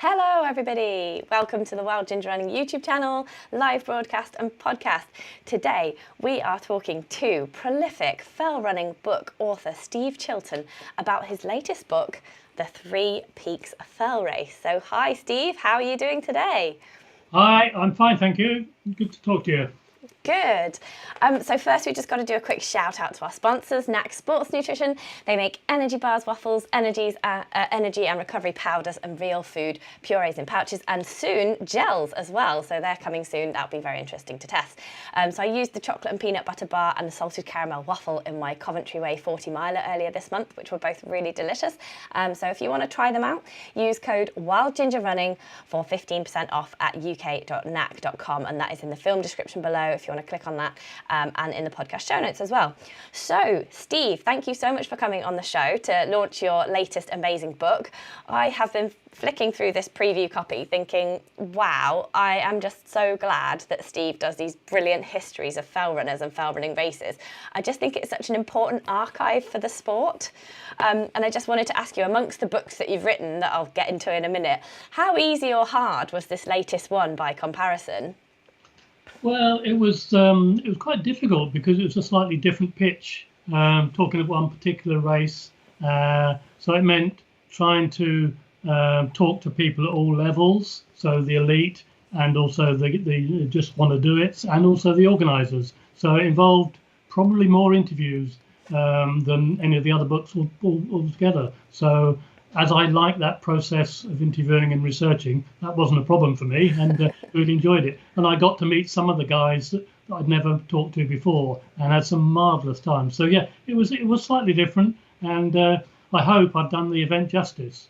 Hello everybody, welcome to the Wild Ginger Running YouTube channel, live broadcast and podcast. Today we are talking to prolific fell running book author Steve Chilton about his latest book, The Three Peaks Fell Race. So hi Steve, how are you doing today? Hi, I'm fine, thank you. Good to talk to you. Good. So first we just got to do a quick shout out to our sponsors, Naak Sports Nutrition. They make energy bars, waffles, energy and recovery powders and real food purees in pouches, and soon gels as well. So they're coming soon. That'll be very interesting to test. So I used the chocolate and peanut butter bar and the salted caramel waffle in my Coventry Way 40 miler earlier this month, which were both really delicious. So if you want to try them out, use code WildGingerRunning for 15% off at uk.naak.com, and that is in the film description below if you want to click on that, and in the podcast show notes as well. So Steve, thank you so much for coming on the show to launch your latest amazing book. I have been flicking through this preview copy thinking, wow, I am just so glad that Steve does these brilliant histories of fell runners and fell running races. I just think it's such an important archive for the sport. And I just wanted to ask you, amongst the books that you've written that I'll get into in a minute, how easy or hard was this latest one by comparison? Well, it was quite difficult because it was a slightly different pitch, talking of one particular race. So it meant trying to talk to people at all levels, so the elite and also the just want to do it, and also the organisers. So it involved probably more interviews than any of the other books altogether. So as I like that process of interviewing and researching, that wasn't a problem for me, and really enjoyed it. And I got to meet some of the guys that I'd never talked to before, and had some marvellous times. So yeah, it was slightly different, and I hope I've done the event justice.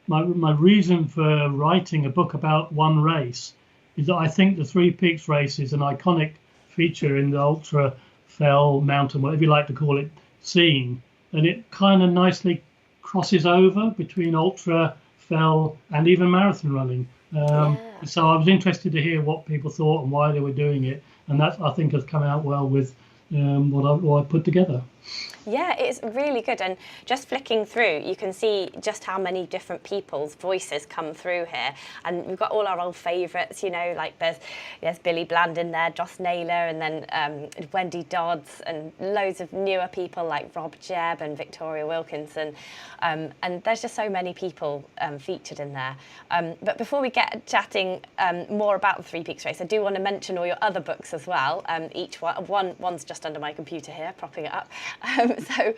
My reason for writing a book about one race is that I think the Three Peaks race is an iconic feature in the ultra fell mountain, whatever you like to call it, scene, and it kind of nicely crosses over between ultra, fell, and even marathon running. So I was interested to hear what people thought and why they were doing it, and that I think has come out well with what I put together. Yeah, it's really good, and just flicking through you can see just how many different people's voices come through here, and we've got all our old favourites, you know, like there's Billy Bland in there, Joss Naylor, and then Wendy Dodds, and loads of newer people like Rob Jebb and Victoria Wilkinson, and there's just so many people featured in there. But before we get chatting more about the Three Peaks race, I do want to mention all your other books as well. Each one's just under my computer here, propping it up. So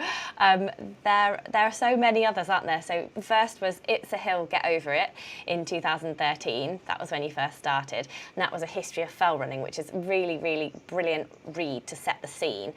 there are so many others, aren't there? So the first was It's a Hill, Get Over It in 2013. That was when you first started. And that was a history of fell running, which is really, really brilliant read to set the scene.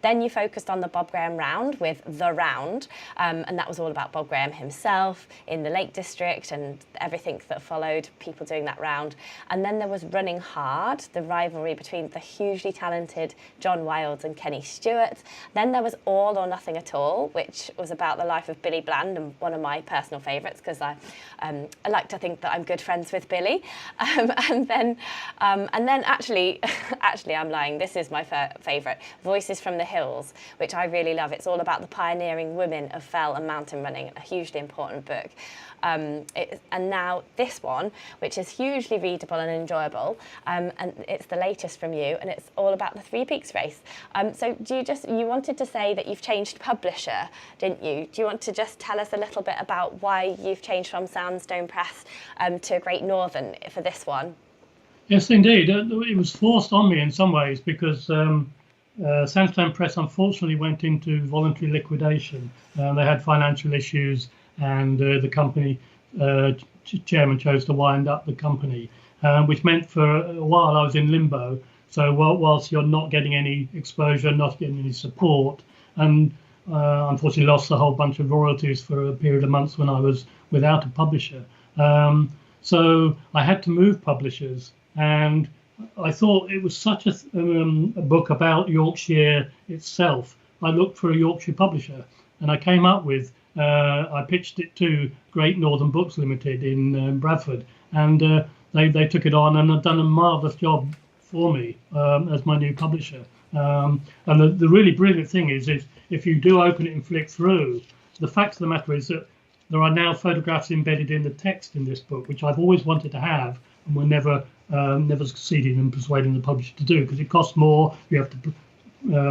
Then you focused on the Bob Graham Round with The Round, and that was all about Bob Graham himself in the Lake District and everything that followed, people doing that round. And then there was Running Hard, the rivalry between the hugely talented John Wilds and Kenny Stewart. Then there was All or Nothing at All, which was about the life of Billy Bland, and one of my personal favourites because I like to think that I'm good friends with Billy. And then actually I'm lying. This is my favourite, Voices from the Hills, which I really love. It's all about the pioneering women of fell and mountain running, a hugely important book. And now this one, which is hugely readable and enjoyable, and it's the latest from you, and it's all about the Three Peaks race. So you wanted to say that you've changed publisher, didn't you? Do you want to just tell us a little bit about why you've changed from Sandstone Press to Great Northern for this one? Yes, indeed. It was forced on me in some ways because Sandstone Press unfortunately went into voluntary liquidation. They had financial issues, and the company chairman chose to wind up the company, which meant for a while I was in limbo. So whilst you're not getting any exposure, not getting any support, and unfortunately lost a whole bunch of royalties for a period of months when I was without a publisher. So I had to move publishers, and I thought it was such a book about Yorkshire itself. I looked for a Yorkshire publisher, and I came up with I pitched it to Great Northern Books Limited in Bradford, and they took it on and have done a marvellous job for me as my new publisher. And the really brilliant thing is if you do open it and flick through, the fact of the matter is that there are now photographs embedded in the text in this book, which I've always wanted to have and were never succeeded in persuading the publisher to do, because it costs more. You have to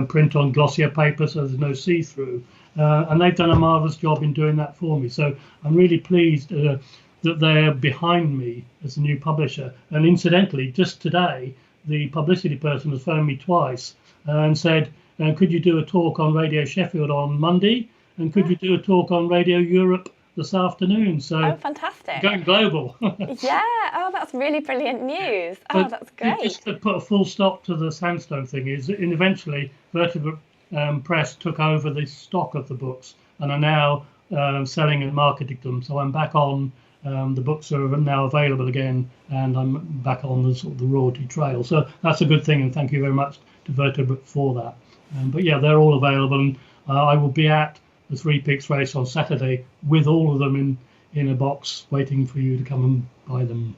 print on glossier paper, so there's no see-through. And they've done a marvellous job in doing that for me. So I'm really pleased that they're behind me as a new publisher. And incidentally, just today, the publicity person has phoned me twice and said, could you do a talk on Radio Sheffield on Monday? And could you do a talk on Radio Europe this afternoon? So fantastic. Going global. Yeah. Oh, that's really brilliant news. Oh, that's great. Just to put a full stop to the Sandstone thing is, and eventually Vertebrate Press took over the stock of the books and are now selling and marketing them. So I'm back on. The books are now available again, and I'm back on the sort of the royalty trail. So that's a good thing, and thank you very much to Vertebrate for that. But yeah, they're all available, and I will be at the Three Peaks race on Saturday with all of them in a box, waiting for you to come and buy them.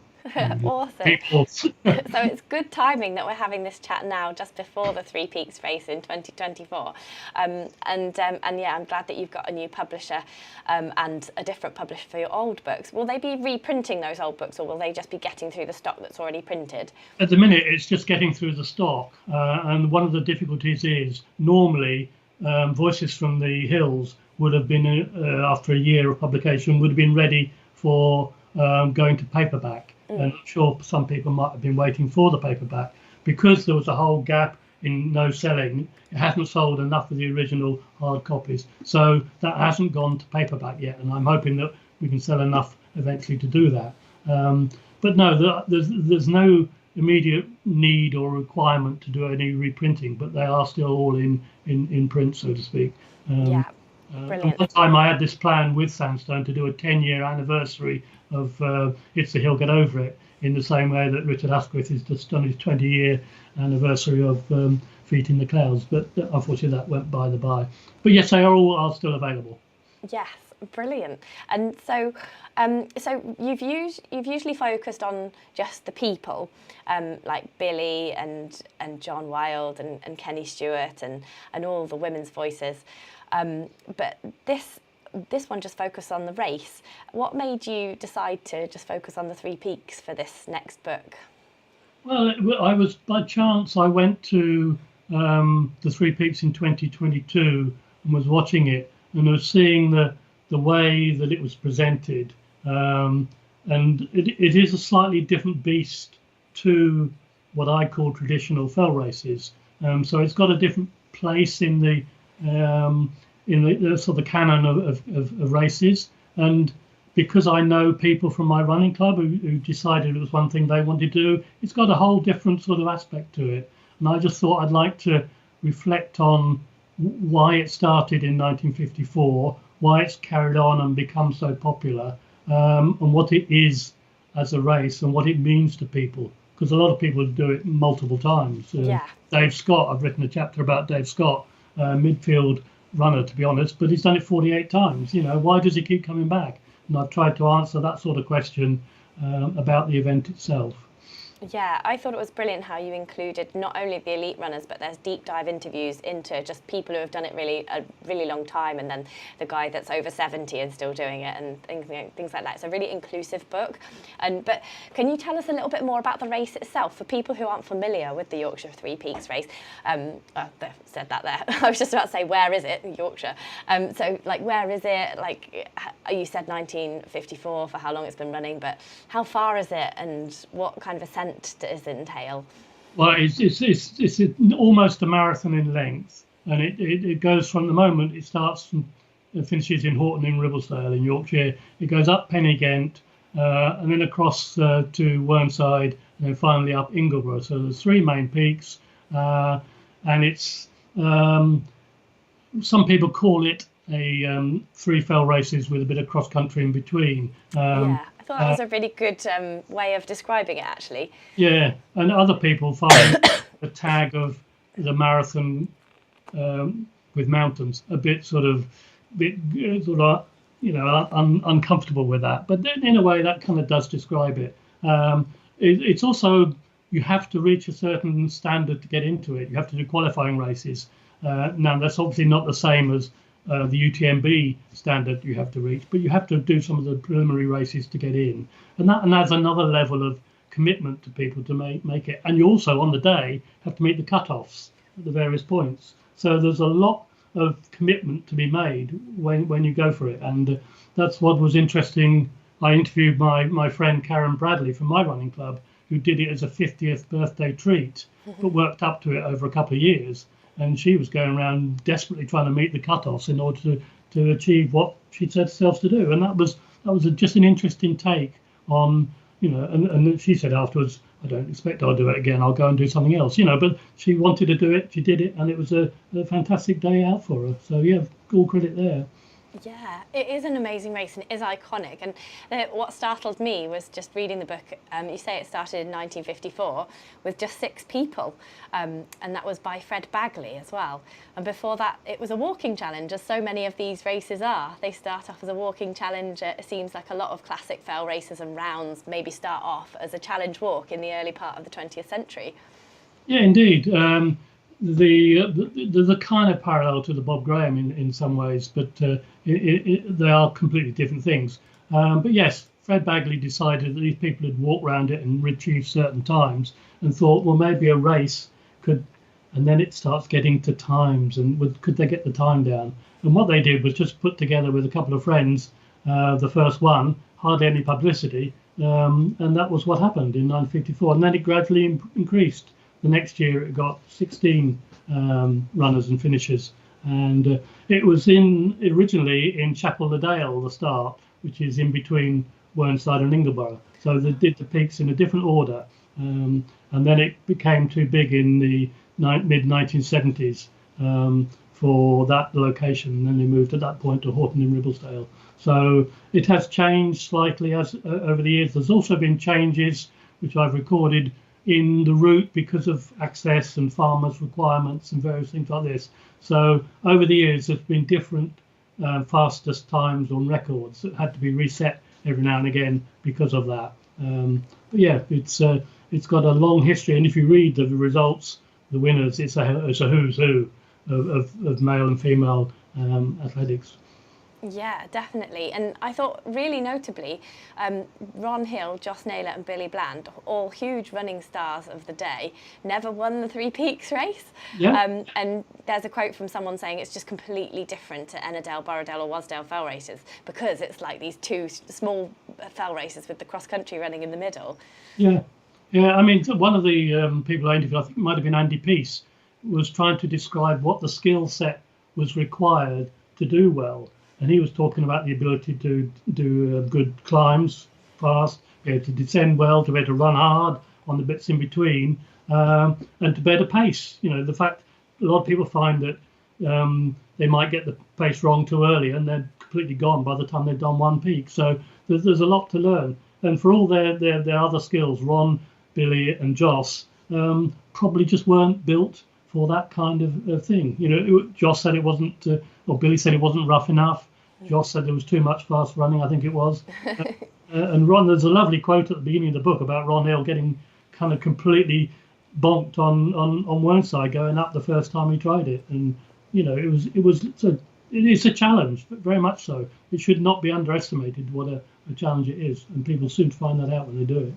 Awesome. So it's good timing that we're having this chat now, just before the Three Peaks race in 2024. And yeah, I'm glad that you've got a new publisher and a different publisher for your old books. Will they be reprinting those old books, or will they just be getting through the stock that's already printed? At the minute, it's just getting through the stock. And one of the difficulties is normally Voices from the Hills would have been, after a year of publication, would have been ready for going to paperback. And I'm sure some people might have been waiting for the paperback. Because there was a whole gap in no selling, it hasn't sold enough of the original hard copies. So that hasn't gone to paperback yet, and I'm hoping that we can sell enough eventually to do that. But no, there's no immediate need or requirement to do any reprinting, but they are still all in print, so to speak. Yeah, brilliant. At one time I had this plan with Sandstone to do a 10-year anniversary of It's the Hill, Get Over It, in the same way that Richard Asquith has just done his 20-year anniversary of Feet in the Clouds, but unfortunately that went by the by. But yes, they are still available. Yes, brilliant. And so so you've usually focused on just the people, like Billy and John Wilde and Kenny Stewart and all the women's voices, but this one just focused on the race. What made you decide to just focus on the Three Peaks for this next book? Well, I was, by chance, I went to the Three Peaks in 2022 and was watching it, and I was seeing the way that it was presented. And it is a slightly different beast to what I call traditional fell races. So it's got a different place in the sort of canon of races. And because I know people from my running club who decided it was one thing they wanted to do, it's got a whole different sort of aspect to it. And I just thought I'd like to reflect on why it started in 1954, why it's carried on and become so popular, and what it is as a race and what it means to people. Because a lot of people do it multiple times. Dave Scott, I've written a chapter about Dave Scott, midfield runner, to be honest, but he's done it 48 times. Why does he keep coming back? And I've tried to answer that sort of question about the event itself. Yeah, I thought it was brilliant how you included not only the elite runners, but there's deep dive interviews into just people who have done it a really long time, and then the guy that's over 70 and still doing it, and things like that. It's a really inclusive book. But can you tell us a little bit more about the race itself for people who aren't familiar with the Yorkshire Three Peaks race? Said that there. I was just about to say, where is it in Yorkshire? So, where is it? You said 1954 for how long it's been running, but how far is it, and what kind of ascent does it entail? Well, it's almost a marathon in length, and it goes from the moment it starts and finishes in Horton in Ribblesdale in Yorkshire. It goes up Pennygent, and then across to Whernside, and then finally up Ingleborough. So there's three main peaks, and it's some people call it a three fell races with a bit of cross country in between. Yeah. I thought that was a really good way of describing it, actually. Yeah, and other people find the tag of the marathon with mountains a bit uncomfortable with that. But then, in a way, that kind of does describe it. It's also, you have to reach a certain standard to get into it. You have to do qualifying races. Now, that's obviously not the same as the UTMB standard you have to reach, but you have to do some of the preliminary races to get in, and that's another level of commitment to people to make it. And you also on the day have to meet the cut-offs at the various points. So there's a lot of commitment to be made when you go for it, and that's what was interesting. I interviewed my friend Karen Bradley from my running club, who did it as a 50th birthday treat, but worked up to it over a couple of years. And she was going around desperately trying to meet the cut-offs in order to achieve what she'd set herself to do. And that was just an interesting take on, and she said afterwards, I don't expect I'll do it again. I'll go and do something else, but she wanted to do it. She did it, and it was a fantastic day out for her. So yeah, all credit there. Yeah, it is an amazing race and it is iconic. And what startled me was just reading the book. You say it started in 1954 with just 6 people, and that was by Fred Bagley as well. And before that, it was a walking challenge, as so many of these races are. They start off as a walking challenge. It seems like a lot of classic fell races and rounds maybe start off as a challenge walk in the early part of the 20th century. Yeah, indeed. There's a kind of parallel to the Bob Graham in some ways, but they are completely different things. But yes, Fred Bagley decided that these people had walked around it and retrieved certain times and thought, well, maybe a race could, and then it starts getting to times, and could they get the time down? And what they did was just put together with a couple of friends the first one, hardly any publicity, and that was what happened in 1954. And then it gradually increased. The next year it got 16 runners and finishers, and it was originally in Chapel le Dale, the start, which is in between Whernside and Ingleborough. So they did the peaks in a different order, and then it became too big in the mid 1970s for that location, and then they moved at that point to Horton in Ribblesdale. So it has changed slightly as over the years. There's also been changes, which I've recorded, in the route because of access and farmers' requirements and various things like this. So over the years, there's been different fastest times on records that had to be reset every now and again because of that. But yeah, it's got a long history, and if you read the results, the winners, it's a who's who of male and female athletics. Yeah, definitely. And I thought really notably, Ron Hill, Joss Naylor and Billy Bland, all huge running stars of the day, never won the Three Peaks race. Yeah. And there's a quote from someone saying it's just completely different to Ennerdale, Borrowdale or Wasdale fell races because it's like these two small fell races with the cross-country running in the middle. Yeah. I mean, one of the people I interviewed, I think it might have been Andy Peace, was trying to describe what the skill set was required to do well. And he was talking about the ability to do good climbs fast, be able to descend well, to be able to run hard on the bits in between, and to better pace. The fact a lot of people find that they might get the pace wrong too early and they're completely gone by the time they've done one peak. So there's a lot to learn. And for all their other skills, Ron, Billy and Joss probably just weren't built for that kind of thing. Joss said it wasn't, or Billy said it wasn't rough enough. Joss said there was too much fast running, I think it was. And Ron, there's a lovely quote at the beginning of the book about Ron Hill getting kind of completely bonked on Whernside going up the first time he tried it. And, it is a challenge, but very much so. It should not be underestimated what a challenge it is, and people soon find that out when they do it.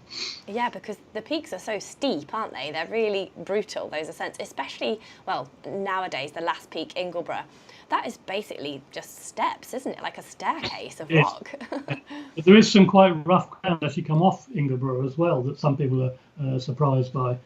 Yeah, because the peaks are so steep, aren't they? They're really brutal, those ascents, especially, well, nowadays, the last peak, Ingleborough. That is basically just steps, isn't it? Like a staircase of rock. But there is some quite rough ground as you come off Ingleborough as well that some people are surprised by.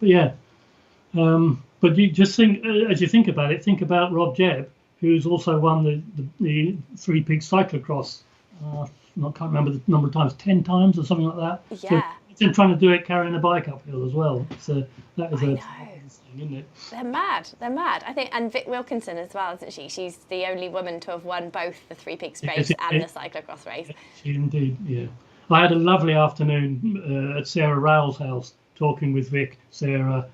But you just think, as you think about it, think about Rob Jebb, who's also won the Three Peaks cyclocross. I can't remember the number of times, 10 times or something like that. Yeah. So he's been trying to do it carrying a bike uphill as well. So that is a thing, isn't it? They're mad. I think, and Vic Wilkinson as well, isn't she? She's the only woman to have won both the Three Peaks race and the cyclocross race. She indeed, yeah. I had a lovely afternoon at Sarah Rao's house talking with Vic, Sarah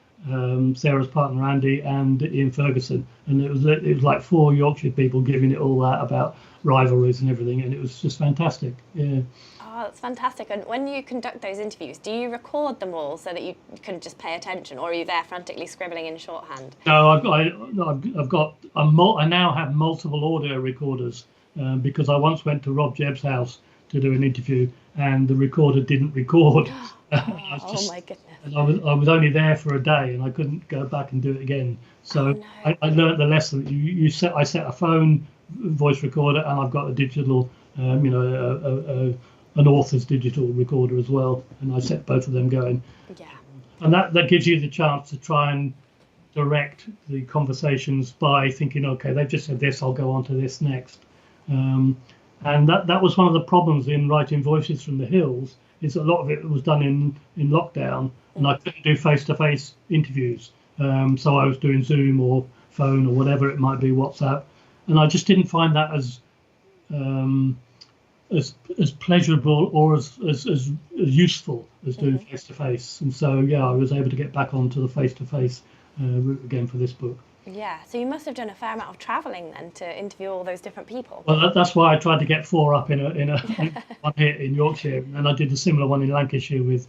Sarah's partner Andy, and Ian Ferguson, and it was like 4 Yorkshire people giving it all that about rivalries and everything, and it was just fantastic. Yeah. Oh, that's fantastic. And when you conduct those interviews, do you record them all so that you can just pay attention, or are you there frantically scribbling in shorthand? No, I now have multiple audio recorders because I once went to Rob Jebb's house to do an interview, and the recorder didn't record. Oh my goodness. And I was only there for a day, and I couldn't go back and do it again. So no. I learned the lesson. I set a phone voice recorder, and I've got a digital, an author's digital recorder as well, and I set both of them going. Yeah. And that gives you the chance to try and direct the conversations by thinking, okay, they've just said this, I'll go on to this next. And that was one of the problems in writing Voices from the Hills, is a lot of it was done in lockdown, and I couldn't do face-to-face interviews. So I was doing Zoom or phone or whatever it might be, WhatsApp, and I just didn't find that as pleasurable or as useful as doing face-to-face. And so, yeah, I was able to get back onto the face-to-face route again for this book. Yeah, so you must have done a fair amount of travelling then to interview all those different people. Well, that's why I tried to get 4 up in a one here in Yorkshire, and I did a similar one in Lancashire with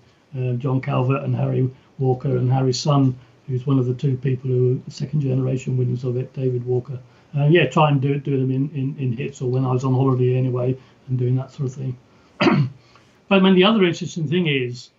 John Calvert and Harry Walker, and Harry's son, who's one of the 2 people who are second-generation winners of it, David Walker. Try and do them in hits, or when I was on holiday anyway, and doing that sort of thing. But I mean, the other interesting thing is,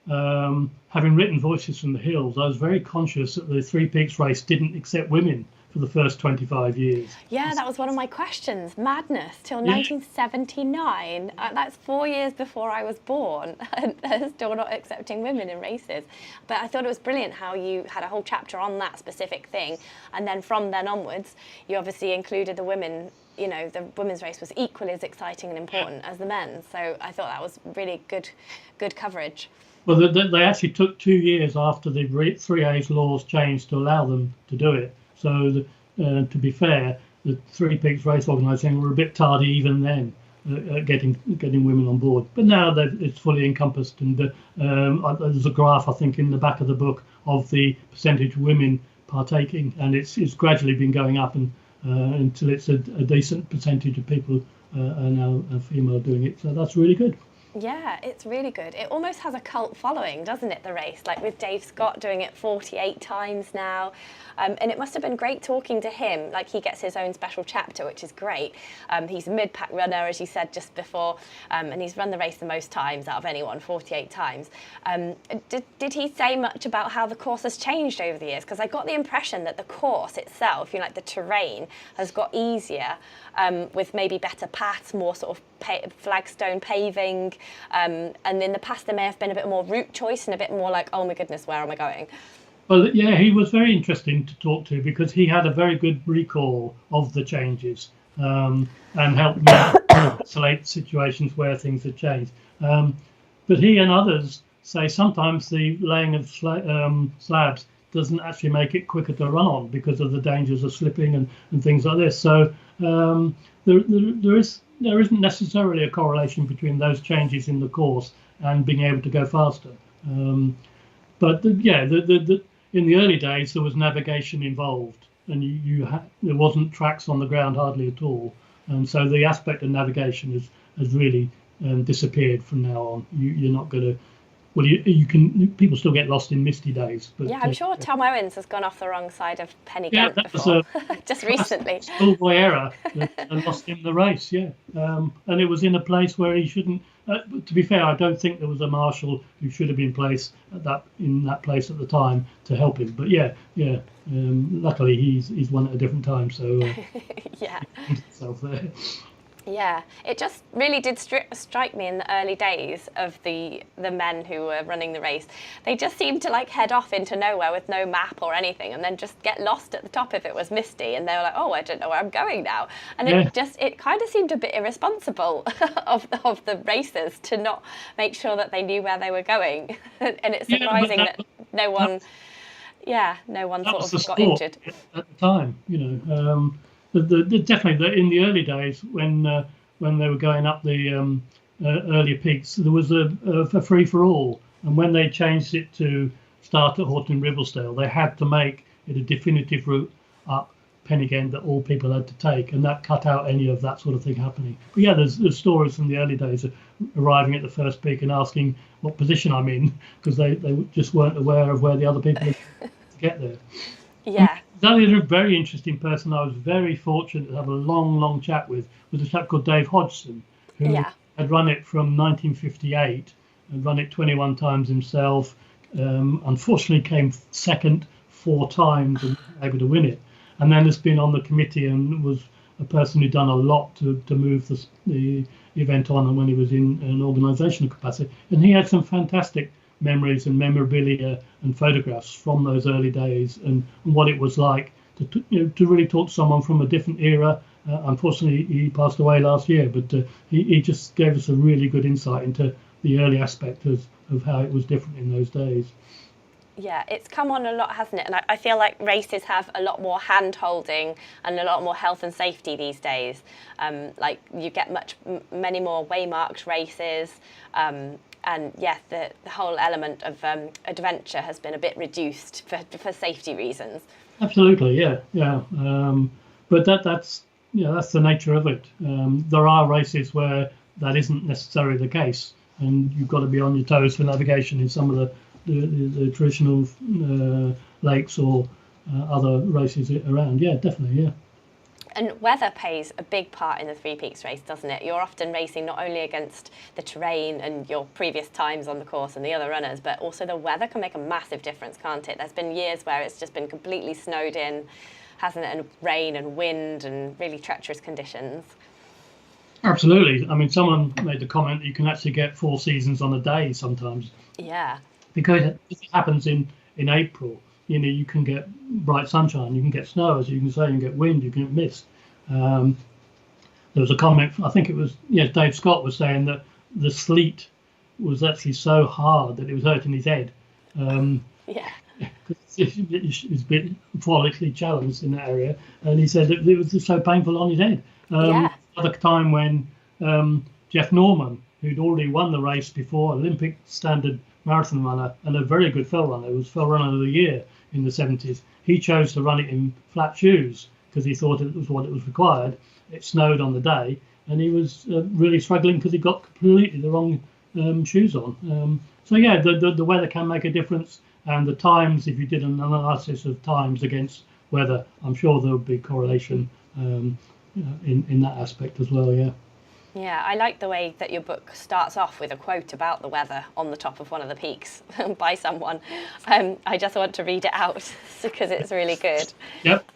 having written Voices from the Hills, I was very conscious that the Three Peaks race didn't accept women for the first 25 years. Yeah, that was one of my questions. Madness, till 1979. That's 4 years before I was born. And they're still not accepting women in races. But I thought it was brilliant how you had a whole chapter on that specific thing. And then from then onwards, you obviously included the women. You know, the women's race was equally as exciting and important as the men's. So I thought that was really good coverage. Well, they actually took 2 years after the 3A's laws changed to allow them to do it. So, to be fair, the Three Peaks Race Organisation were a bit tardy even then getting women on board. But now it's fully encompassed, and there's a graph, I think, in the back of the book of the percentage of women partaking, and it's gradually been going up and until it's a decent percentage of people are now female doing it. So that's really good. Yeah, it's really good. It almost has a cult following, doesn't it, the race? Like with Dave Scott doing it 48 times now. And it must have been great talking to him. Like, he gets his own special chapter, which is great. He's a mid-pack runner, as you said just before, and he's run the race the most times out of anyone, 48 times. Did he say much about how the course has changed over the years? Because I got the impression that the course itself, you know, like the terrain, has got easier with maybe better paths, more sort of flagstone paving. And in the past, there may have been a bit more route choice and a bit more like, oh my goodness, where am I going? Well, yeah, he was very interesting to talk to because he had a very good recall of the changes and helped me isolate situations where things had changed. But he and others say sometimes the laying of slabs doesn't actually make it quicker to run on because of the dangers of slipping and things like this. So there isn't necessarily a correlation between those changes in the course and being able to go faster. But in the early days, there was navigation involved, and there wasn't tracks on the ground hardly at all. And so the aspect of navigation has really disappeared from now on. You're not going to. Well, you can. People still get lost in misty days. But, yeah, I'm sure Tom Owens has gone off the wrong side of Penny yeah, Ghent that before, was just recently. Schoolboy error and lost in the race. Yeah, and it was in a place where he shouldn't. To be fair, I don't think there was a marshal who should have been placed in that place at the time to help him. But yeah. Luckily, he's won at a different time, so yeah. He found himself there. Yeah, it just really did strike me in the early days of the men who were running the race. They just seemed to like head off into nowhere with no map or anything, and then just get lost at the top if it was misty, and they were like, oh, I don't know where I'm going now. And it kind of seemed a bit irresponsible of the racers to not make sure that they knew where they were going. And it's surprising that no one sort of got injured at the time, you know. Definitely in the early days when they were going up the earlier peaks, there was a free for all, and when they changed it to start at Horton and Ribblesdale, they had to make it a definitive route up Pen-y-ghent that all people had to take, and that cut out any of that sort of thing happening. But yeah, there's stories from the early days of arriving at the first peak and asking what position I'm in, because they just weren't aware of where the other people had to get there. Yeah. That is a very interesting person I was very fortunate to have a long chat with, was a chap called Dave Hodgson, who had run it from 1958 and run it 21 times himself. Unfortunately came second 4 times and able to win it. And then has been on the committee and was a person who'd done a lot to move the event on, and when he was in an organisational capacity. And he had some fantastic memories and memorabilia and photographs from those early days, and what it was like to really talk to someone from a different era. Unfortunately, he passed away last year, but he just gave us a really good insight into the early aspect of how it was different in those days. Yeah, it's come on a lot, hasn't it? And I feel like races have a lot more hand-holding and a lot more health and safety these days. Like you get many more waymarked races. And yes, the whole element of adventure has been a bit reduced for safety reasons. Absolutely, yeah. But that's the nature of it. There are races where that isn't necessarily the case, and you've got to be on your toes for navigation in some of the traditional lakes or other races around. Yeah, definitely, yeah. And weather plays a big part in the Three Peaks race, doesn't it? You're often racing not only against the terrain and your previous times on the course and the other runners, but also the weather can make a massive difference, can't it? There's been years where it's just been completely snowed in, hasn't it? And rain and wind and really treacherous conditions. Absolutely. I mean, someone made the comment that you can actually get 4 seasons on a day sometimes. Yeah. Because if it happens in April, you can get bright sunshine, you can get snow, as you can say, you can get wind, you can get mist. There was a comment, I think it was, Dave Scott was saying that the sleet was actually so hard that it was hurting his head. Yeah. He's been politically challenged in that area, and he said that it was just so painful on his head. Another time when Jeff Norman, who'd already won the race before, Olympic standard marathon runner and a very good fell runner, was fell runner of the year in the 70s. He chose to run it in flat shoes because he thought it was what it was required. It snowed on the day, and he was really struggling because he got completely the wrong shoes on. So yeah, the weather can make a difference, and the times, if you did an analysis of times against weather, I'm sure there would be correlation in that aspect as well. Yeah. Yeah, I like the way that your book starts off with a quote about the weather on the top of one of the peaks by someone. I just want to read it out because it's really good. Yep.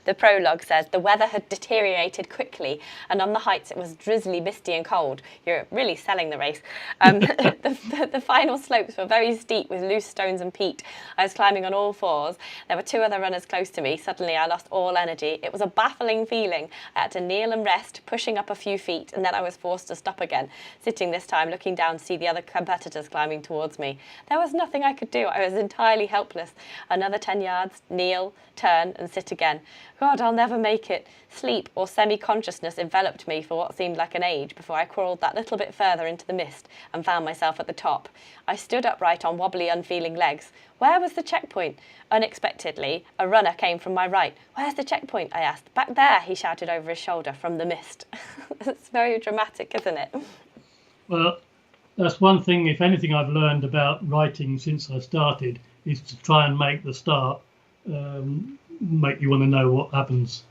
The prologue says, the weather had deteriorated quickly, and on the heights it was drizzly, misty and cold. You're really selling the race. The final slopes were very steep with loose stones and peat. I was climbing on all fours. There were 2 other runners close to me. Suddenly I lost all energy. It was a baffling feeling. I had to kneel and rest, pushing up a few feet, and then I was forced to stop again, sitting this time looking down to see the other competitors climbing towards me. There was nothing I could do. I was entirely helpless. Another 10 yards, kneel, turn and sit again. God, I'll never make it. Sleep or semi-consciousness enveloped me for what seemed like an age before I crawled that little bit further into the mist and found myself at the top. I stood upright on wobbly, unfeeling legs. Where was the checkpoint? Unexpectedly, a runner came from my right. Where's the checkpoint? I asked. Back there, he shouted over his shoulder from the mist. It's very dramatic, isn't it? Well, that's one thing, if anything, I've learned about writing since I started, is to try and make the start make you want to know what happens.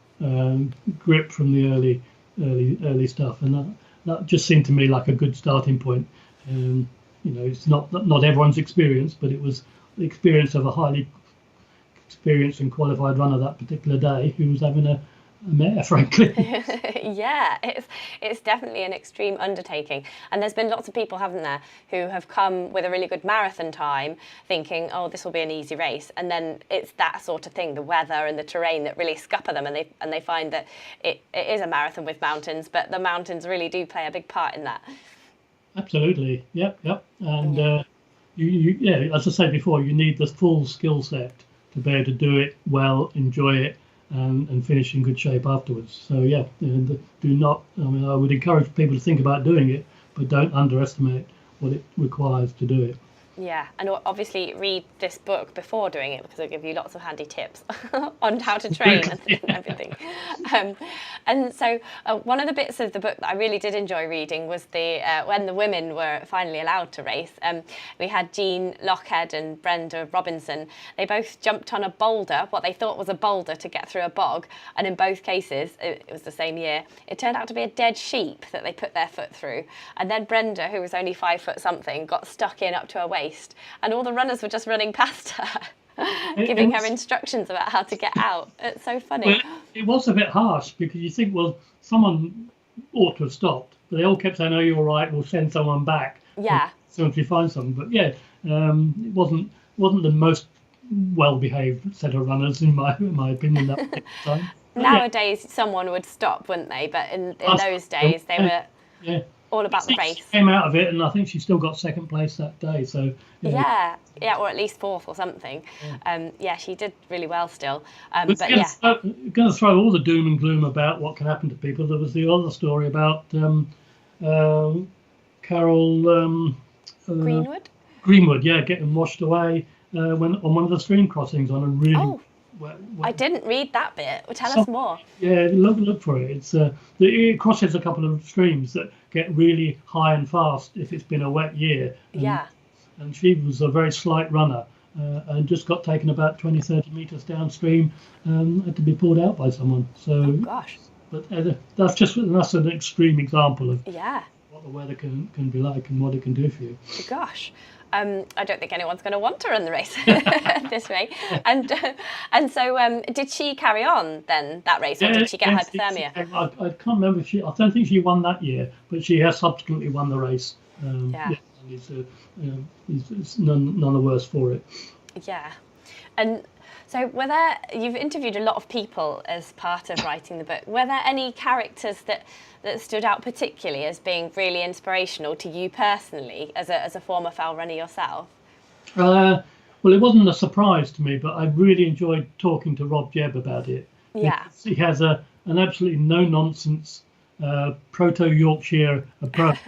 Grip from the early stuff, and that just seemed to me like a good starting point. It's not everyone's experience, but it was the experience of a highly experienced and qualified runner that particular day who was having a mare, frankly. Yeah, it's definitely an extreme undertaking, and there's been lots of people, haven't there, who have come with a really good marathon time thinking, oh, this will be an easy race, and then it's that sort of thing, the weather and the terrain, that really scupper them, and they find that it is a marathon with mountains, but the mountains really do play a big part in that. Absolutely. Yep. And you as I said before, you need the full skill set to be able to do it well, enjoy it, and finish in good shape afterwards. So yeah, do not. I mean, I would encourage people to think about doing it, but don't underestimate what it requires to do it. Yeah, and obviously read this book before doing it because it'll give you lots of handy tips on how to train and everything. And so one of the bits of the book that I really did enjoy reading was the when the women were finally allowed to race. We had Jean Lockhead and Brenda Robinson. They both jumped on a boulder, what they thought was a boulder, to get through a bog. And in both cases, it was the same year, it turned out to be a dead sheep that they put their foot through. And then Brenda, who was only 5 foot something, got stuck in up to her waist, and all the runners were just running past her, giving her instructions about how to get out. It's so funny. Well, it was a bit harsh because you think, well, someone ought to have stopped, but they all kept saying, "Oh, you're all right. We'll send someone back." Yeah. As soon as we find someone. But yeah, it wasn't the most well-behaved set of runners in my opinion that time. But nowadays, someone would stop, wouldn't they? But in those days, they were all about the race. She came out of it, and I think she still got second place that day. So yeah, or at least fourth or something. She did really well still. But going to throw all the doom and gloom about what can happen to people. There was the other story about Carol Greenwood. Greenwood, getting washed away when on one of the stream crossings on a really. Oh. I didn't read that bit. Tell us more. Yeah, look for it. It crosses a couple of streams that get really high and fast if it's been a wet year. And she was a very slight runner and just got taken about 20-30 metres downstream and had to be pulled out by someone. So, oh gosh. But that's an extreme example of what the weather can be like and what it can do for you. Gosh. I don't think anyone's going to want to run the race this way. And so did she carry on then, that race, or did she get hypothermia? I can't remember if I don't think she won that year, but she has subsequently won the race. And it's none the worse for it. Yeah. And so you've interviewed a lot of people as part of writing the book. Were there any characters that stood out particularly as being really inspirational to you personally as a former foul runner yourself? Well, it wasn't a surprise to me, but I really enjoyed talking to Rob Jebb about it. Yeah. He has an absolutely no-nonsense proto-Yorkshire approach.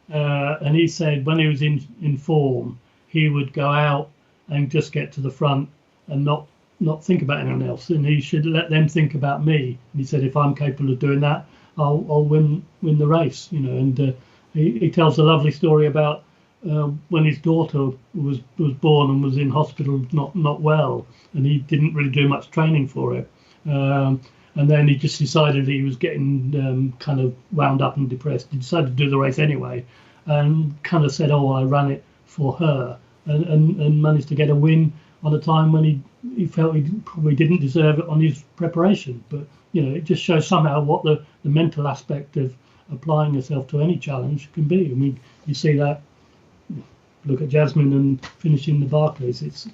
And he said when he was in form, he would go out and just get to the front and not think about anyone else, and he should let them think about me. And he said, if I'm capable of doing that, I'll win the race, And he tells a lovely story about when his daughter was born and was in hospital, not well, and he didn't really do much training for it. And then he just decided he was getting kind of wound up and depressed. He decided to do the race anyway, and kind of said, "Oh, I ran it for her," and managed to get a win on a time when he felt he probably didn't deserve it on his preparation. But it just shows somehow what the mental aspect of applying yourself to any challenge can be. I mean, you see that. Look at Jasmine and finishing the Barclays. It's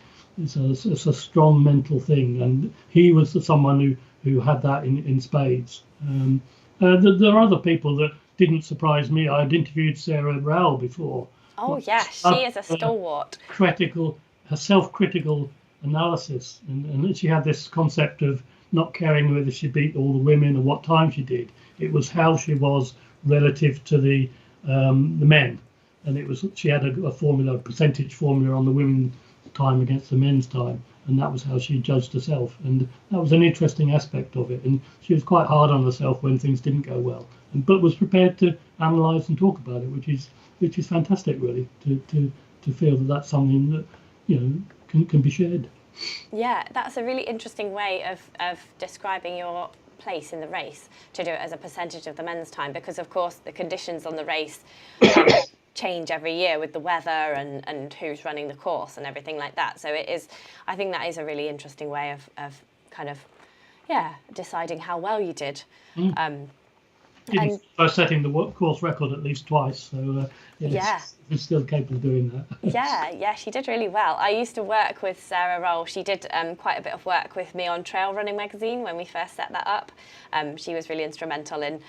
a strong mental thing, and he was someone who had that in spades. There are other people that didn't surprise me. I'd interviewed Sarah Rowell before. Oh yeah, she is a stalwart. Her self-critical analysis, and she had this concept of not caring whether she beat all the women or what time she did. It was how she was relative to the men, and she had a percentage formula on the women's time against the men's time, and that was how she judged herself. And that was an interesting aspect of it. And she was quite hard on herself when things didn't go well, but was prepared to analyse and talk about it, which is fantastic, really, to feel that that's something that can be shared. Yeah, that's a really interesting way of describing your place in the race, to do it as a percentage of the men's time, because of course the conditions on the race change every year with the weather and who's running the course and everything like that. So I think that is a really interesting way of kind of deciding how well you did. And setting the course record at least twice, so she's still capable of doing that. Yeah, she did really well. I used to work with Sarah Roll. She did quite a bit of work with me on Trail Running magazine when we first set that up. She was really instrumental in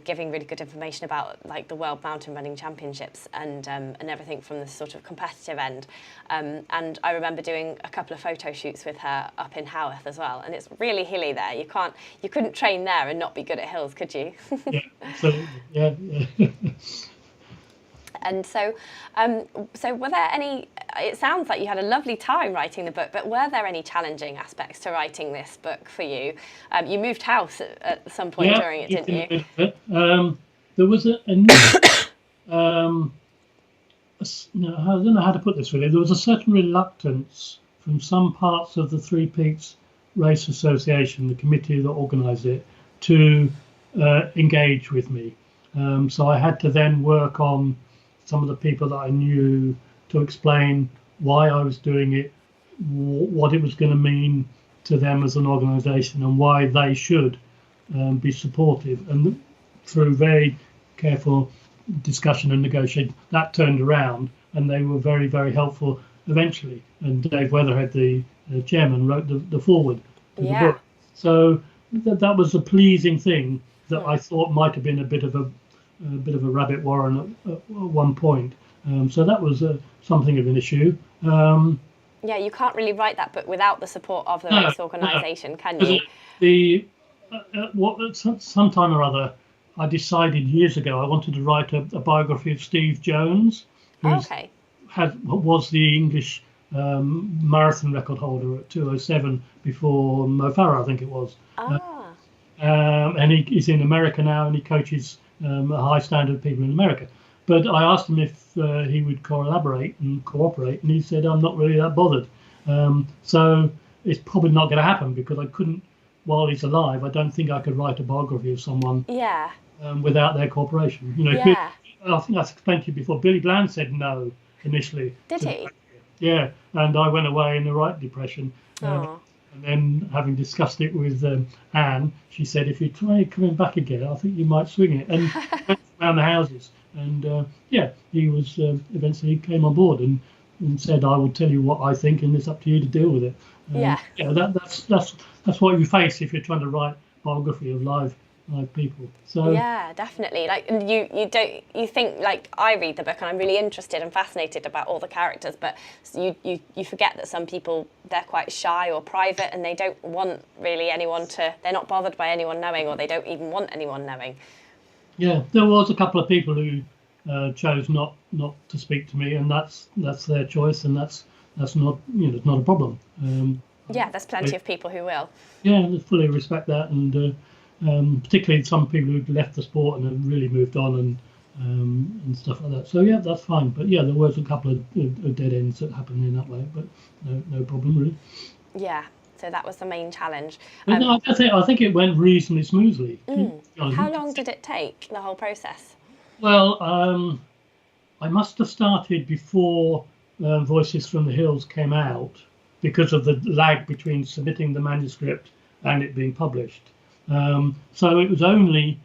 giving really good information about like the World Mountain Running Championships and everything from the sort of competitive end. And I remember doing a couple of photo shoots with her up in Haworth as well. And it's really hilly there. You couldn't train there and not be good at hills, could you? Yeah, absolutely. Yeah. And so, so were there any? It sounds like you had a lovely time writing the book, but were there any challenging aspects to writing this book for you? You moved house at some point during it, didn't you? There was no, I don't know how to put this really. There was a certain reluctance from some parts of the Three Peaks Race Association, the committee that organised it, to engage with me. So I had to then work on some of the people that I knew to explain why I was doing it, what it was going to mean to them as an organisation, and why they should be supportive. And through very careful discussion and negotiation, that turned around, and they were very, very helpful eventually. And Dave Weatherhead, the chairman, wrote the foreword to the book. So that was a pleasing thing that I thought might have been a bit of a rabbit warren at one point. So that was something of an issue. Yeah, you can't really write that book without the support of the race organisation, can you? Sometime or other, I decided years ago I wanted to write a biography of Steve Jones, who was the English marathon record holder at 2:07 before Mo Farah, I think it was. And he's in America now, and he coaches a high standard of people in America. But I asked him if he would collaborate and cooperate, and he said, I'm not really that bothered. So it's probably not going to happen, because I couldn't, while he's alive, I don't think I could write a biography of someone without their cooperation. You know, I think I explained to you before, Billy Bland said no initially. Did he? Yeah, and I went away in the right depression. And then, having discussed it with Anne, she said, if you try coming back again, I think you might swing it. And went around the houses. And he was eventually came on board and said, I will tell you what I think, and it's up to you to deal with it. That's what you face if you're trying to write biography of live people. So yeah, definitely. Like you think, like, I read the book and I'm really interested and fascinated about all the characters, but you forget that some people, they're quite shy or private, and they don't want really anyone they're not bothered by anyone knowing, or they don't even want anyone knowing. Yeah, there was a couple of people who chose not to speak to me, and that's their choice, and that's not, it's not a problem. There's plenty of people who will. Yeah, I fully respect that, and particularly some people who've left the sport and have really moved on and stuff like that. So yeah, that's fine. But yeah, there was a couple of dead ends that happened in that way, but no problem really. Yeah. So that was the main challenge. No, I think it went reasonably smoothly. How long did it take, the whole process? Well, I must have started before Voices from the Hills came out, because of the lag between submitting the manuscript and it being published. So it was only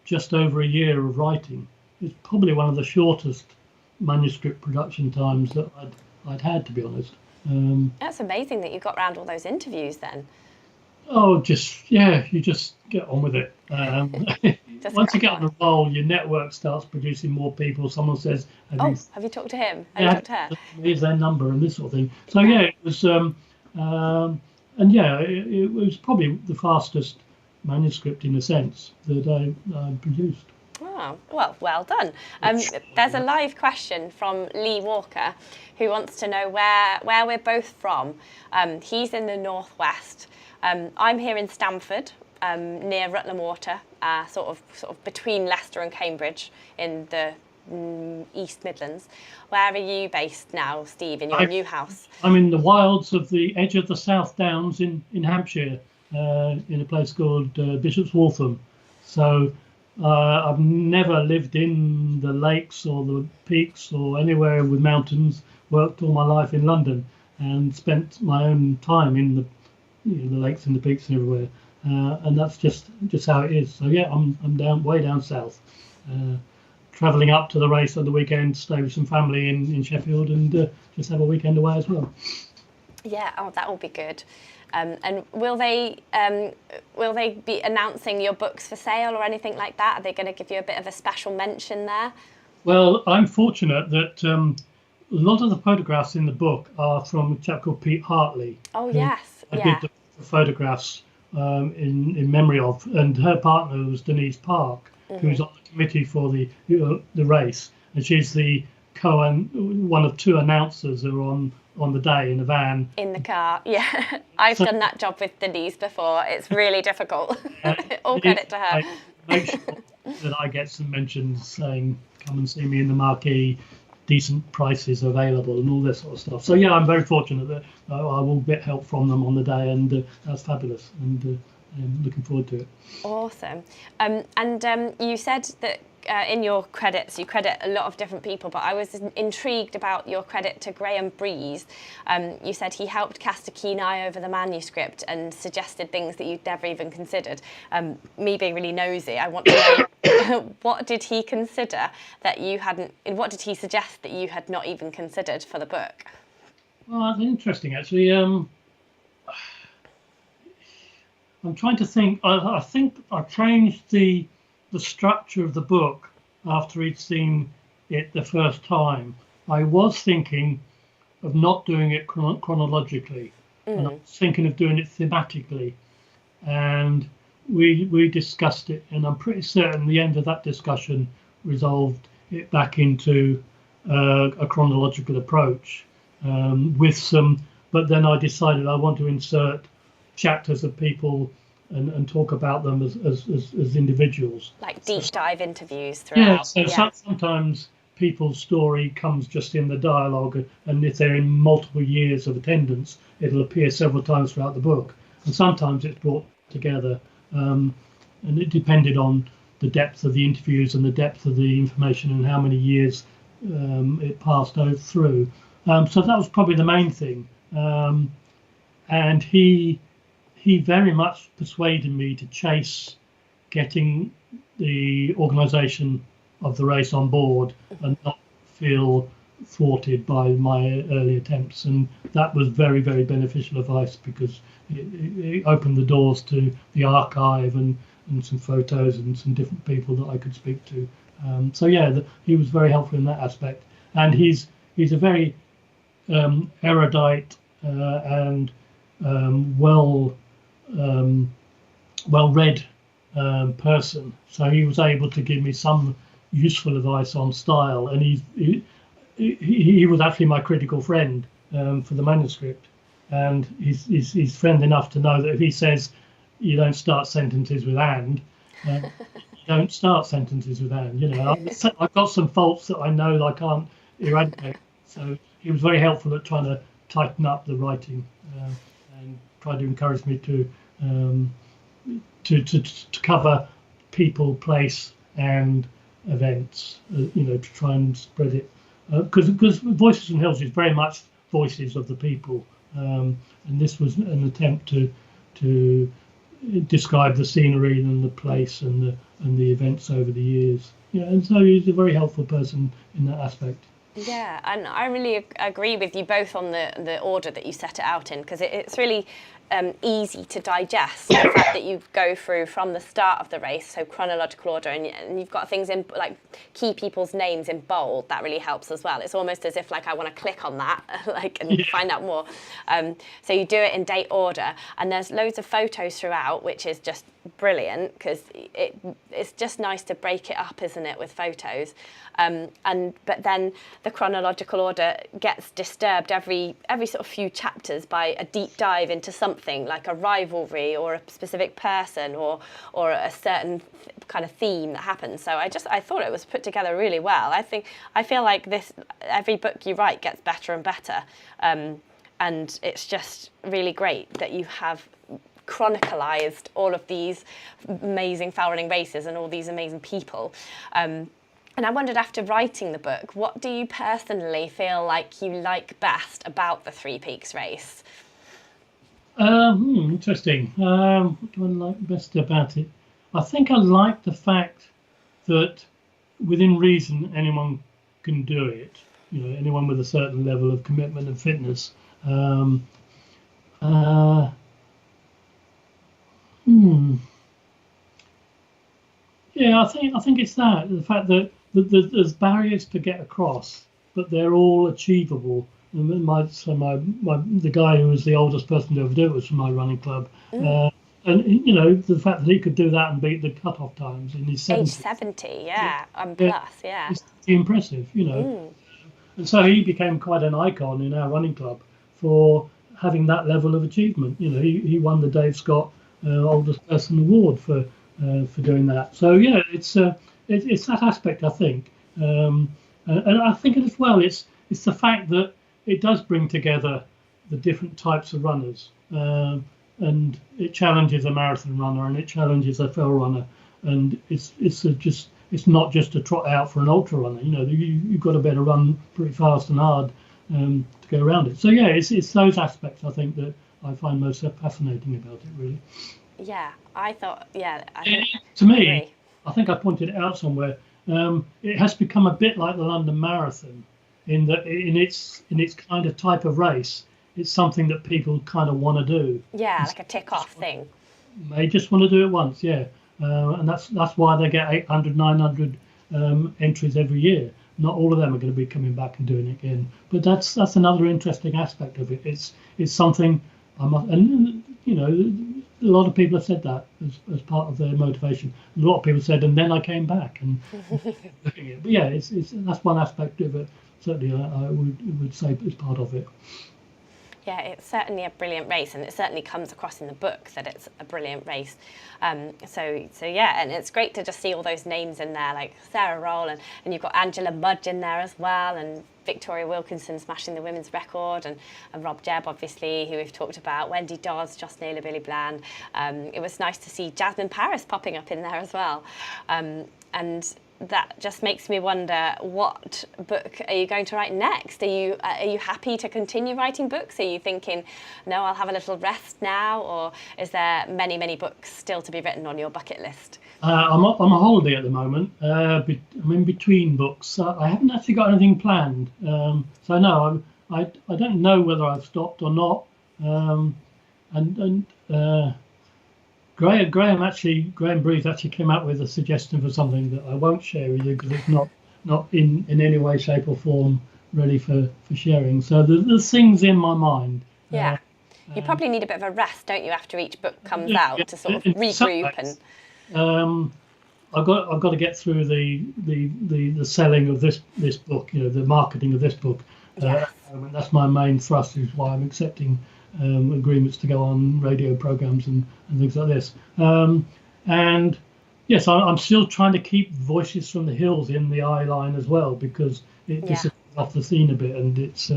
just over a year of writing. It's probably one of the shortest manuscript production times that I'd had, to be honest. That's amazing that you got round all those interviews then. Oh, you just get on with it. Once you get on a roll, your network starts producing more people. Someone says, have you talked to him? Have you talked to her? Here's their number and this sort of thing. So yeah, it was, it was probably the fastest manuscript in a sense that I produced. Oh, well done. There's a live question from Lee Walker, who wants to know where we're both from. He's in the northwest. I'm here in Stamford, near Rutland Water, sort of between Leicester and Cambridge in the East Midlands. Where are you based now, Steve, in your new house? I'm in the wilds of the edge of the South Downs in Hampshire, in a place called Bishop's Waltham. So I've never lived in the lakes or the peaks or anywhere with mountains. Worked all my life in London and spent my own time in the lakes and the peaks and everywhere. And that's just how it is. So yeah, I'm way down south, travelling up to the race on the weekend, stay with some family in Sheffield, and just have a weekend away as well. Yeah, that will be good. And will they be announcing your books for sale or anything like that? Are they going to give you a bit of a special mention there? Well, I'm fortunate that a lot of the photographs in the book are from a chap called Pete Hartley. Oh yes, I did the photographs in memory of, and her partner was Denise Park, who's on the committee for the race, and she's the one of two announcers who are on the day in the van. In the car, yeah. I've done that job with Denise before. It's really difficult. All credit to her. Make sure that I get some mentions saying, come and see me in the marquee, decent prices available and all this sort of stuff. So yeah, I'm very fortunate that I will get help from them on the day, and that's fabulous, and I'm looking forward to it. Awesome. You said that in your credits, you credit a lot of different people, but I was intrigued about your credit to Graham Breeze. You said he helped cast a keen eye over the manuscript and suggested things that you'd never even considered. Me being really nosy, I want to know, what did he consider that you hadn't, what did he suggest that you had not even considered for the book? Well, that's interesting, actually. I'm trying to think. I think I changed the structure of the book after he'd seen it the first time. I was thinking of not doing it chronologically, and I was thinking of doing it thematically. And we discussed it, and I'm pretty certain the end of that discussion resolved it back into a chronological approach with some. But then I decided I want to insert chapters of people and talk about them as individuals. Like deep dive interviews throughout. Yeah, so sometimes people's story comes just in the dialogue, and if they're in multiple years of attendance, it'll appear several times throughout the book. And sometimes it's brought together, and it depended on the depth of the interviews and the depth of the information and how many years it passed through. So that was probably the main thing. And he very much persuaded me to chase getting the organisation of the race on board and not feel thwarted by my early attempts. And that was very, very beneficial advice, because it opened the doors to the archive and some photos and some different people that I could speak to. So yeah, he was very helpful in that aspect. And he's a very erudite and well-read person, so he was able to give me some useful advice on style, and he was actually my critical friend for the manuscript, and he's friend enough to know that if he says you don't start sentences with "and," you don't start sentences with "and." You know, I've got some faults that I know I can't eradicate, so he was very helpful at trying to tighten up the writing and tried to encourage me to cover people, place, and events. To try and spread it, because Voices from Hills is very much voices of the people, and this was an attempt to describe the scenery and the place and the events over the years. Yeah, and so he's a very helpful person in that aspect. Yeah, and I really agree with you both on the order that you set it out in, because it's really easy to digest the fact that you go through from the start of the race, so chronological order, and you've got things in like key people's names in bold. That really helps as well. It's almost as if like I want to click on that and find out more. So you do it in date order, and there's loads of photos throughout, which is just brilliant, because it's just nice to break it up, isn't it, with photos. But then the chronological order gets disturbed every sort of few chapters by a deep dive into something like a rivalry or a specific person or a certain kind of theme that happens. So I thought it was put together really well. I feel like every book you write gets better and better, and it's just really great that you have chronicalized all of these amazing fowl running races and all these amazing people. And I wondered, after writing the book, what do you personally feel like you like best about the Three Peaks race? Interesting. What do I like best about it? I think I like the fact that within reason anyone can do it. Anyone with a certain level of commitment and fitness. Yeah, I think it's that, the fact that there's barriers to get across, but they're all achievable. And the guy who was the oldest person to ever do it was from my running club, And you know, the fact that he could do that and beat the cut-off times in his 70s. Age 70, yeah, plus, yeah. It's impressive, you know. And so he became quite an icon in our running club for having that level of achievement. You know, he won the Dave Scott Oldest Person Award for doing that. So yeah, it's that aspect, I think, and I think as well it's the fact that it does bring together the different types of runners, and it challenges a marathon runner and it challenges a fell runner, and it's not just a trot out for an ultra runner. You know, you've got to better run pretty fast and hard to go around it. So yeah, it's those aspects I think that I find most fascinating about it, really. Yeah, I thought, to me, I think I pointed it out somewhere. It has become a bit like the London Marathon in that in its kind of type of race, it's something that people kind of want to do. Yeah, like a tick-off thing. They just want to do it once, yeah. And that's why they get 800, 900 entries every year. Not all of them are going to be coming back and doing it again. But that's another interesting aspect of it. It's something and you know, a lot of people have said that as part of their motivation. A lot of people said, and then I came back and doing it. But yeah, that's one aspect of it. Certainly, I would say is part of it. Yeah, it's certainly a brilliant race, and it certainly comes across in the book that it's a brilliant race. So yeah, and it's great to just see all those names in there, like Sarah Roll, and you've got Angela Mudge in there as well, and Victoria Wilkinson smashing the women's record, and Rob Jebb, obviously, who we've talked about, Wendy Dodds, Joss Naylor, Billy Bland. It was nice to see Jasmine Paris popping up in there as well. And that just makes me wonder, what book are you going to write next? Are you happy to continue writing books? Are you thinking, no, I'll have a little rest now? Or is there many books still to be written on your bucket list? I'm on a holiday at the moment. I'm in between books. I haven't actually got anything planned. So no, I don't know whether I've stopped or not. Graham Breeze actually came up with a suggestion for something that I won't share with you because it's not in any way, shape or form ready for sharing. So there's things in my mind. Yeah. You probably need a bit of a rest, don't you, after each book comes out to sort of regroup I've got to get through the selling of this book, you know, the marketing of this book. Yes. That's my main thrust, is why I'm accepting agreements to go on radio programs and things like this. And yes, I'm still trying to keep Voices from the Hills in the eye line as well, because it disappears off the scene a bit, and it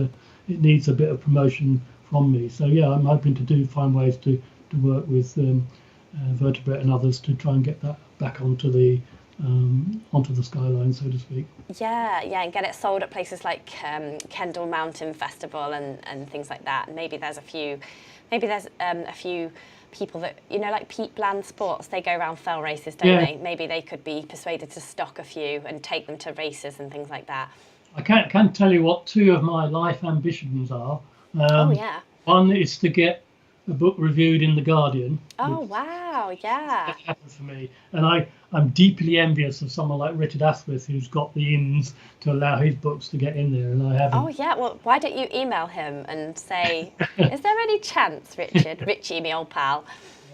needs a bit of promotion from me. So yeah, I'm hoping to find ways to work with Vertebrate and others to try and get that back onto the skyline, so to speak. Yeah, and get it sold at places like Kendal Mountain Festival and things like that. And maybe there's a few people that, you know, like Pete Bland Sports, they go around fell races, don't they? Maybe they could be persuaded to stock a few and take them to races and things like that. I can't tell you what two of my life ambitions are. One is to get a book reviewed in The Guardian. Oh, wow, yeah. That happened for me. And I'm deeply envious of someone like Richard Asquith, who's got the ins to allow his books to get in there, and I haven't. Oh, yeah, well, why don't you email him and say, is there any chance, Richard? Richie, me old pal.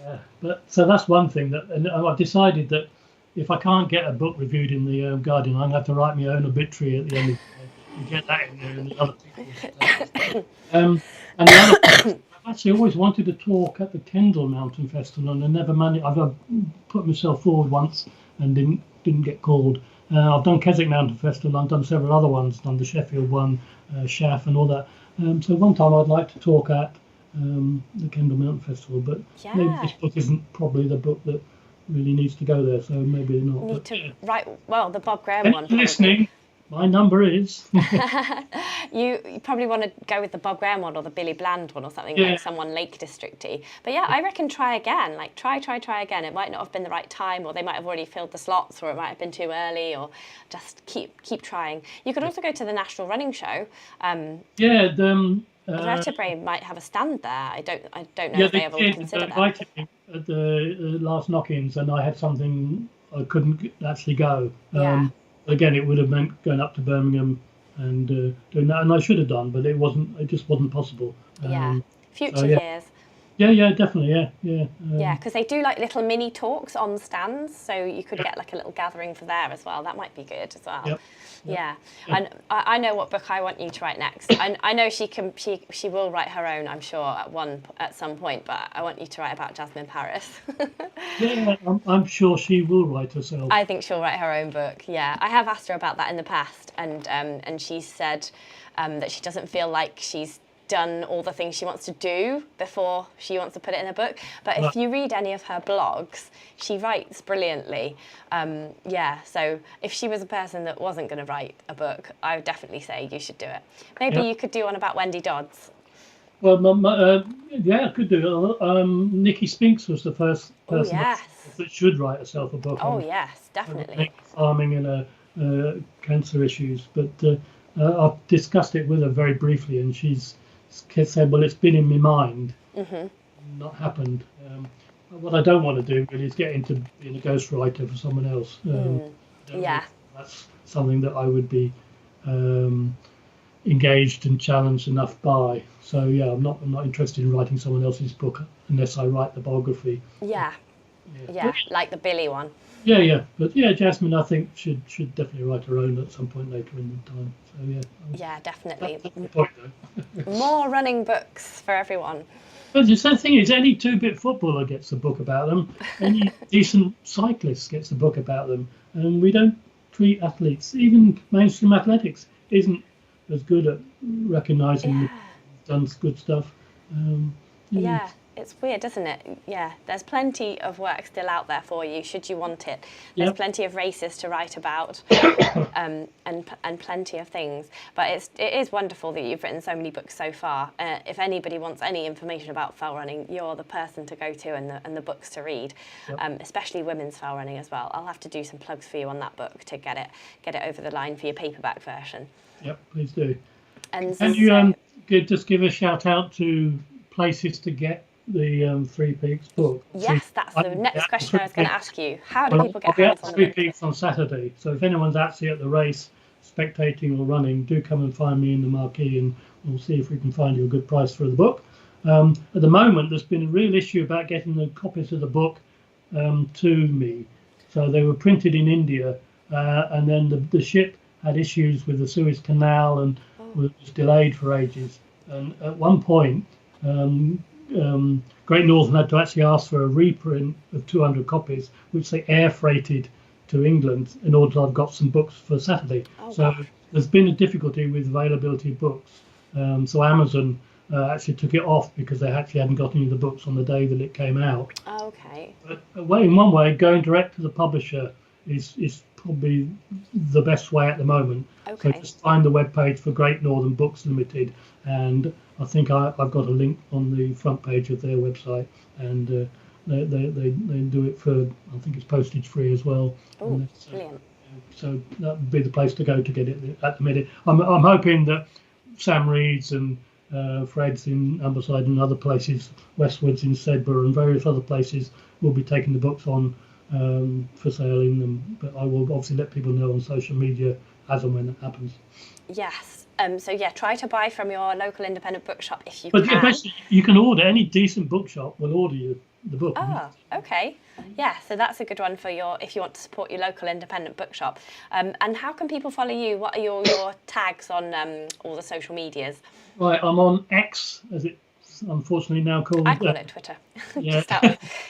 Yeah, but so that's one thing, and I've decided that if I can't get a book reviewed in The Guardian, I'm going to have to write my own obituary at the end of the day and get that in there and the other people's. And the other actually always wanted to talk at the Kendal Mountain Festival, and I never managed. I've put myself forward once and didn't get called. I've done Keswick Mountain Festival. I've done several other ones. Done the Sheffield one, Shaff, and all that. So one time I'd like to talk at the Kendal Mountain Festival, but maybe this book isn't probably the book that really needs to go there. So maybe not. Need to write the Bob Graham one. Listening. My number is. You probably want to go with the Bob Graham one or the Billy Bland one or something, like someone Lake Districty. But yeah, I reckon try again. Like try again. It might not have been the right time, or they might have already filled the slots, or it might have been too early, or just keep trying. You could also go to the National Running Show. Vertebrate might have a stand there. I don't know if they ever would consider that. They invited me at the last knock-ins, and I had something I couldn't actually go. Again, it would have meant going up to Birmingham and doing that, and I should have done, but it just wasn't possible. Future years. Yeah, definitely, yeah. Yeah, because they do like little mini talks on stands, so you could get like a little gathering for there as well. That might be good as well. Yep. Yeah, Yeah. and I know what book I want you to write next. I know she will write her own, I'm sure, at some point. But I want you to write about Jasmine Paris. Yeah, I'm sure she will write herself. I think she'll write her own book. Yeah, I have asked her about that in the past, and she said that she doesn't feel like she's done all the things she wants to do before she wants to put it in a book. But if you read any of her blogs, she writes brilliantly. Yeah, so if she was a person that wasn't going to write a book, I would definitely say you should do it. Maybe you could do one about Wendy Dodds. Well, yeah, I could do it. Nikki Spinx was the first Oh, person yes. that should write herself a book Oh, on yes, definitely. farming and cancer issues. But I've discussed it with her very briefly, and she's said, "Well, it's been in my mind, not happened." What I don't want to do really is get into being a ghostwriter for someone else. Yeah. That's something that I would be engaged and challenged enough by. So yeah, I'm not interested in writing someone else's book unless I write the biography. Yeah, like the Billy one. Yeah. But yeah, Jasmine, I think should definitely write her own at some point later in the time. So yeah. Yeah, definitely. That's the point, though. More running books for everyone. But the same thing is, any two-bit footballer gets a book about them. Any decent cyclist gets a book about them, and we don't treat athletes, even mainstream athletics, isn't as good at recognising done good stuff. Yeah, it's weird, isn't it? Yeah, there's plenty of work still out there for you, should you want it. There's plenty of races to write about, and plenty of things. But it is wonderful that you've written so many books so far. If anybody wants any information about fell running, you're the person to go to and the books to read, especially women's fell running as well. I'll have to do some plugs for you on that book to get it over the line for your paperback version. Yep, please do. And you just give a shout out to places to get the Three Peaks book? Yes, that's the next question I was going to ask you. How do people get hands on the Three book? Peaks on Saturday, so if anyone's actually at the race, spectating or running, do come and find me in the marquee, and we'll see if we can find you a good price for the book. At the moment, there's been a real issue about getting the copies of the book to me. So they were printed in India, and then the ship had issues with the Suez Canal and was delayed for ages. And at one point, Great Northern had to actually ask for a reprint of 200 copies, which they air freighted to England in order to have got some books for Saturday. There's been a difficulty with availability of books. So Amazon actually took it off because they actually hadn't got any of the books on the day that it came out. Okay. But in one way, going direct to the publisher is probably the best way at the moment. Okay. So just find the webpage for Great Northern Books Limited, and I think I've got a link on the front page of their website, and they do it for, I think it's postage free as well. Oh, brilliant. So that would be the place to go to get it at the minute. I'm hoping that Sam Reed's and Fred's in Ambleside and other places, Westwards in Sedbergh and various other places, will be taking the books on for sale in them. But I will obviously let people know on social media as and when that happens. Yes. So yeah, try to buy from your local independent bookshop if you can. But basically, you can order, any decent bookshop will order you the book. Oh, okay. Yeah, so that's a good one for if you want to support your local independent bookshop. And how can people follow you? What are your tags on all the social medias? Right, I'm on X, as it's unfortunately now called. I call it Twitter, Yeah.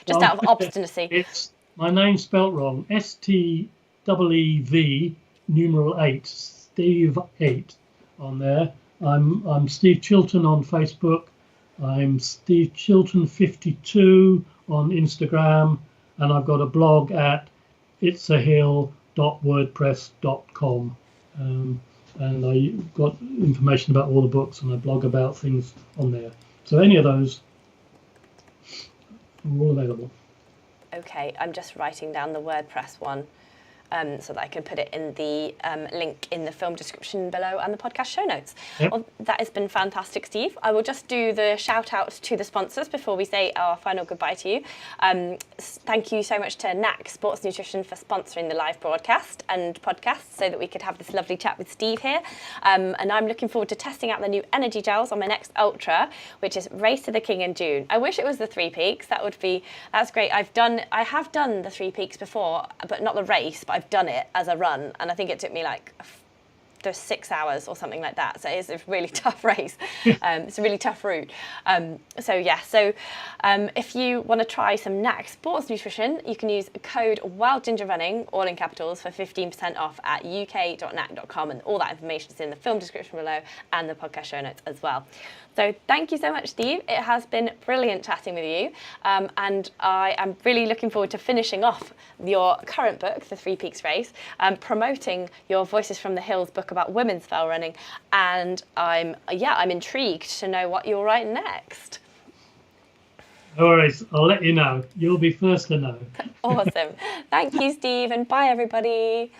just out of obstinacy. It's my name spelt wrong. STEEV numeral 8, Steve 8 on there. I'm Steve Chilton on Facebook. I'm Steve Chilton 52 on Instagram, and I've got a blog at itsahill.wordpress.com. And I've got information about all the books, and I blog about things on there. So any of those are all available. Okay, I'm just writing down the WordPress one. so that I can put it in the link in the film description below and the podcast show notes. Yep. Well, that has been fantastic, Steve. I will just do the shout out to the sponsors before we say our final goodbye to you. Thank you so much to Naak Sports Nutrition for sponsoring the live broadcast and podcast so that we could have this lovely chat with Steve here. And I'm looking forward to testing out the new energy gels on my next ultra, which is Race to the King in June. I wish it was the 3 Peaks. That's great. I have done the 3 Peaks before, but not the race, but I've done it as a run, and I think it took me like 6 hours or something like that. So it's a really tough race. It's a really tough route. So if you want to try some Naak Sports Nutrition, you can use code WildGingerRunning, all in capitals, for 15% off at uk.naak.com, and all that information is in the film description below and the podcast show notes as well. So thank you so much, Steve. It has been brilliant chatting with you, and I am really looking forward to finishing off your current book, The 3 Peaks Race, promoting your Voices from the Hills book about women's fell running, and I'm intrigued to know what you'll write next. No worries, I'll let you know. You'll be first to know. Awesome. Thank you, Steve, and bye, everybody.